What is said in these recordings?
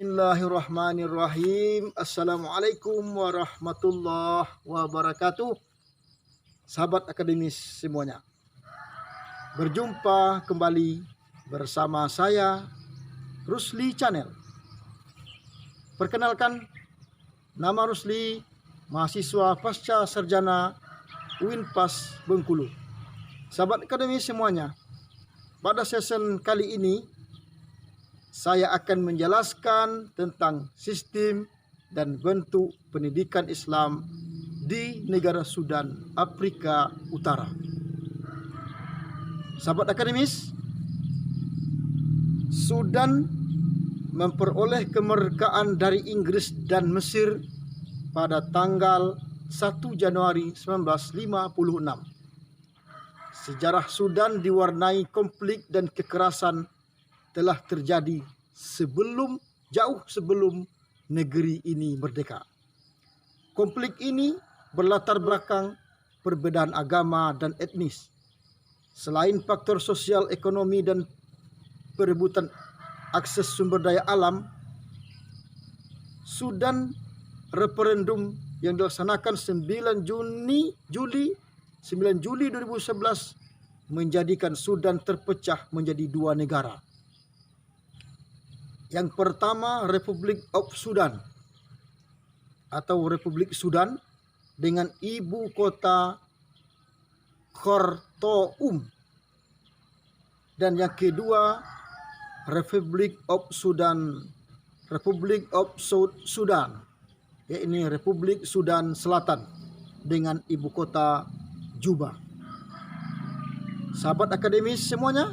Bismillahirrahmanirrahim. Assalamualaikum warahmatullahi wabarakatuh. Sahabat akademis semuanya, berjumpa kembali bersama saya Rusli Channel. Perkenalkan, nama Rusli, mahasiswa pasca sarjana UINPAS Bengkulu. Sahabat akademis semuanya, pada season kali ini saya akan menjelaskan tentang sistem dan bentuk pendidikan Islam di negara Sudan, Afrika Utara. Sahabat akademis, Sudan memperoleh kemerdekaan dari Inggris dan Mesir pada tanggal 1 Januari 1956. Sejarah Sudan diwarnai konflik dan kekerasan telah terjadi jauh sebelum negeri ini merdeka. Konflik ini berlatar belakang perbedaan agama dan etnis. Selain faktor sosial, ekonomi, dan perebutan akses sumber daya alam, Sudan referendum yang dilaksanakan 9 Juli 2011 menjadikan Sudan terpecah menjadi dua negara. Yang pertama, Republic of Sudan atau Republik Sudan dengan ibu kota Khartoum. Dan yang kedua, Republic of Sudan, yaitu Republik Sudan Selatan dengan ibu kota Juba. Sahabat akademis semuanya,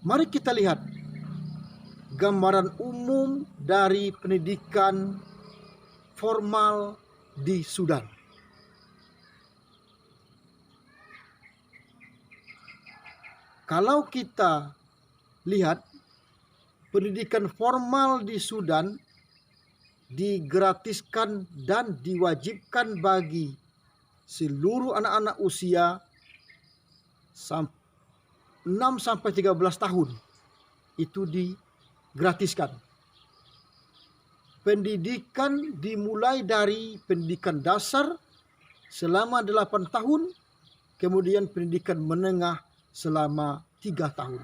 mari kita lihat gambaran umum dari pendidikan formal di Sudan. Kalau kita lihat, pendidikan formal di Sudan digratiskan dan diwajibkan bagi seluruh anak-anak usia 6-13 tahun. Itu digratiskan. Pendidikan dimulai dari pendidikan dasar selama 8 tahun, kemudian pendidikan menengah selama 3 tahun.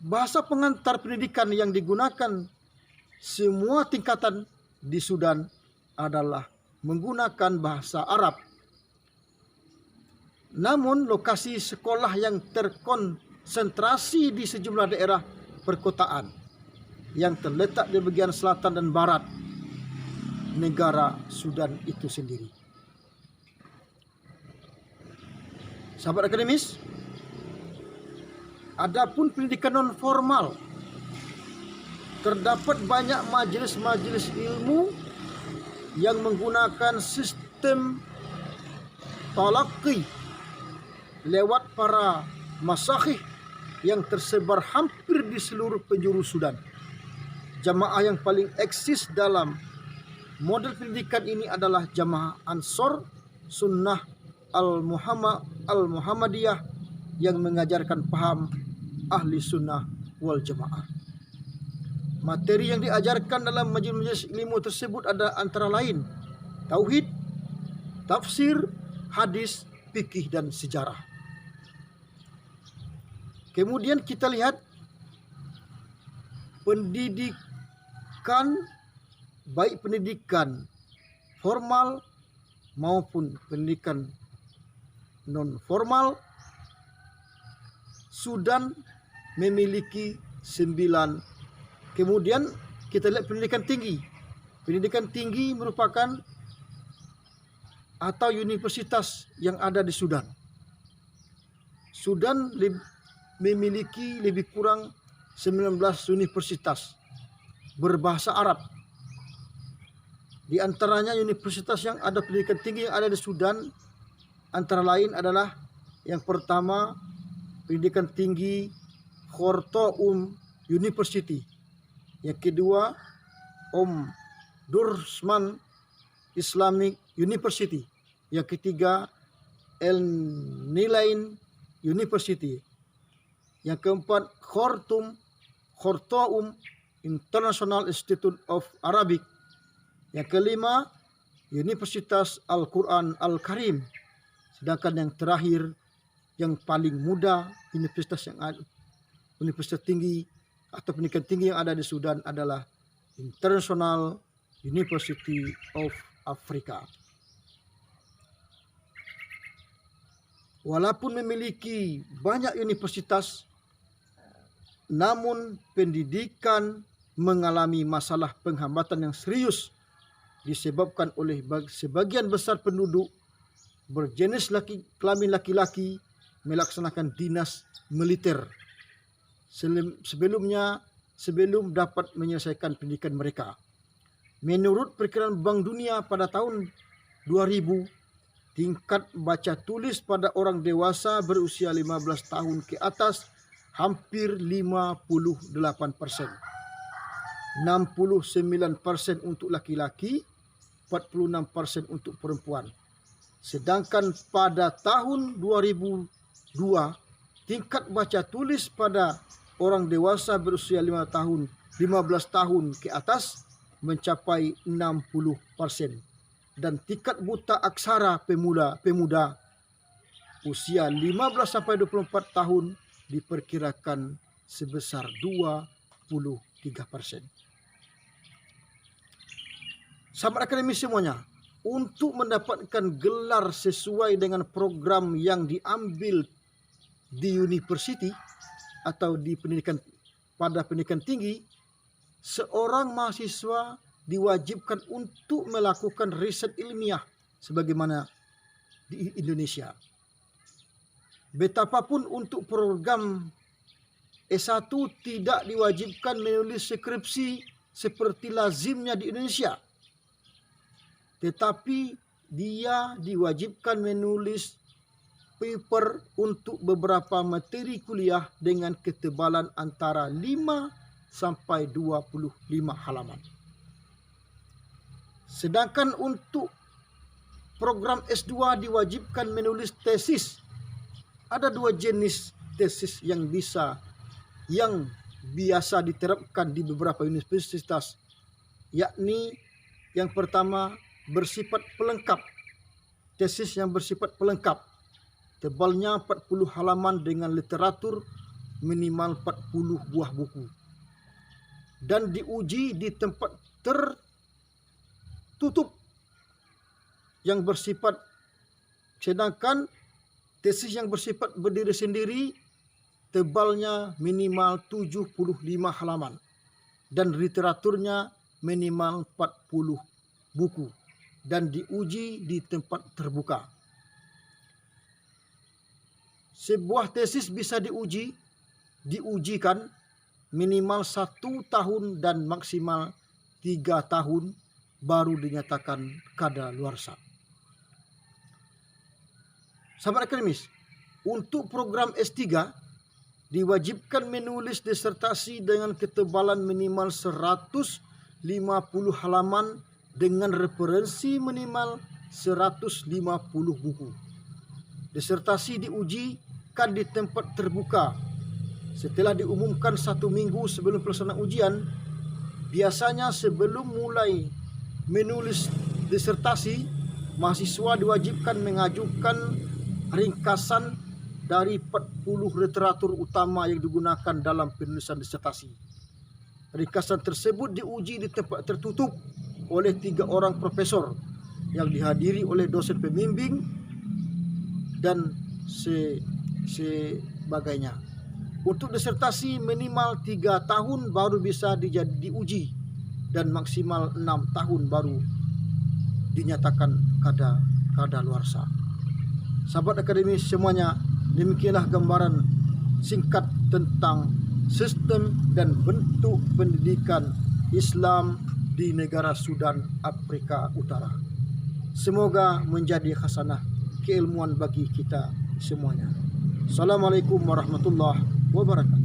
Bahasa pengantar pendidikan yang digunakan semua tingkatan di Sudan adalah menggunakan bahasa Arab. Namun lokasi sekolah yang terkonsentrasi di sejumlah daerah perkotaan yang terletak di bagian selatan dan barat negara Sudan itu sendiri. Sahabat akademis, adapun pendidikan non formal, terdapat banyak majelis-majelis ilmu yang menggunakan sistem talaqi lewat para masyayikh yang tersebar hampir di seluruh penjuru Sudan. Jamaah yang paling eksis dalam model pendidikan ini adalah Jamaah Ansor Sunnah Al-Muhammadiyah yang mengajarkan paham ahli sunnah wal jamaah. Materi yang diajarkan dalam majelis ilmu tersebut ada antara lain tauhid, tafsir, hadis, fikih, dan sejarah. Kemudian kita lihat pendidikan, baik pendidikan formal maupun pendidikan non formal. Sudan memiliki 9. Kemudian kita lihat pendidikan tinggi. Pendidikan tinggi merupakan atau universitas yang ada di Sudan. Sudan memiliki lebih kurang 19 universitas berbahasa Arab. Di antaranya universitas yang ada pendidikan tinggi yang ada di Sudan antara lain adalah yang pertama, pendidikan tinggi Khartoum University. Yang kedua, Durrasman Islamic University. Yang ketiga, El Nilain University. Yang keempat, Khartoum International Institute of Arabic. Yang kelima, Universitas Al-Quran Al-Karim. Sedangkan yang terakhir, yang paling muda, universitas tinggi atau pendidikan tinggi yang ada di Sudan adalah International University of Africa. Walaupun memiliki banyak universitas, namun pendidikan mengalami masalah penghambatan yang serius disebabkan oleh sebagian besar penduduk berjenis kelamin laki-laki melaksanakan dinas militer sebelum dapat menyelesaikan pendidikan mereka. Menurut perkiraan Bank Dunia pada tahun 2000, tingkat baca tulis pada orang dewasa berusia 15 tahun ke atas hampir 58%. 69% untuk laki-laki, 46% untuk perempuan. Sedangkan pada tahun 2002, tingkat baca tulis pada orang dewasa berusia 15 tahun ke atas mencapai 60%. Dan tingkat buta aksara pemuda usia 15 sampai 24 tahun diperkirakan sebesar 23%. Sahabat akademis semuanya, untuk mendapatkan gelar sesuai dengan program yang diambil di universiti atau di pendidikan tinggi, seorang mahasiswa diwajibkan untuk melakukan riset ilmiah sebagaimana di Indonesia. Betapapun untuk program S1 tidak diwajibkan menulis skripsi seperti lazimnya di Indonesia, tetapi dia diwajibkan menulis paper untuk beberapa materi kuliah dengan ketebalan antara 5 sampai 25 halaman. Sedangkan untuk program S2 diwajibkan menulis tesis. Ada 2 jenis tesis yang biasa diterapkan di beberapa universitas, yakni yang pertama bersifat pelengkap. Tesis yang bersifat pelengkap, tebalnya 40 halaman dengan literatur minimal 40 buah buku dan diuji di tempat tertutup yang bersifat. Sedangkan tesis yang bersifat berdiri sendiri tebalnya minimal 75 halaman dan literaturnya minimal 40 buku dan diuji di tempat terbuka. Sebuah tesis bisa diujikan minimal 1 tahun dan maksimal 3 tahun baru dinyatakan kadaluarsa. Sahabat akademis, untuk program S3 diwajibkan menulis disertasi dengan ketebalan minimal 150 halaman dengan referensi minimal 150 buku. Disertasi diujikan di tempat terbuka. Setelah diumumkan 1 minggu sebelum pelaksanaan ujian, biasanya sebelum mulai menulis disertasi, mahasiswa diwajibkan mengajukan ringkasan dari 40 literatur utama yang digunakan dalam penulisan disertasi. Ringkasan tersebut diuji di tempat tertutup oleh 3 orang profesor yang dihadiri oleh dosen pembimbing dan sebagainya. Untuk disertasi minimal 3 tahun baru bisa diuji dan maksimal 6 tahun baru dinyatakan kadaluarsa. Sahabat akademis semuanya, demikianlah gambaran singkat tentang sistem dan bentuk pendidikan Islam di negara Sudan, Afrika Utara. Semoga menjadi khasanah keilmuan bagi kita semuanya. Assalamualaikum warahmatullahi wabarakatuh.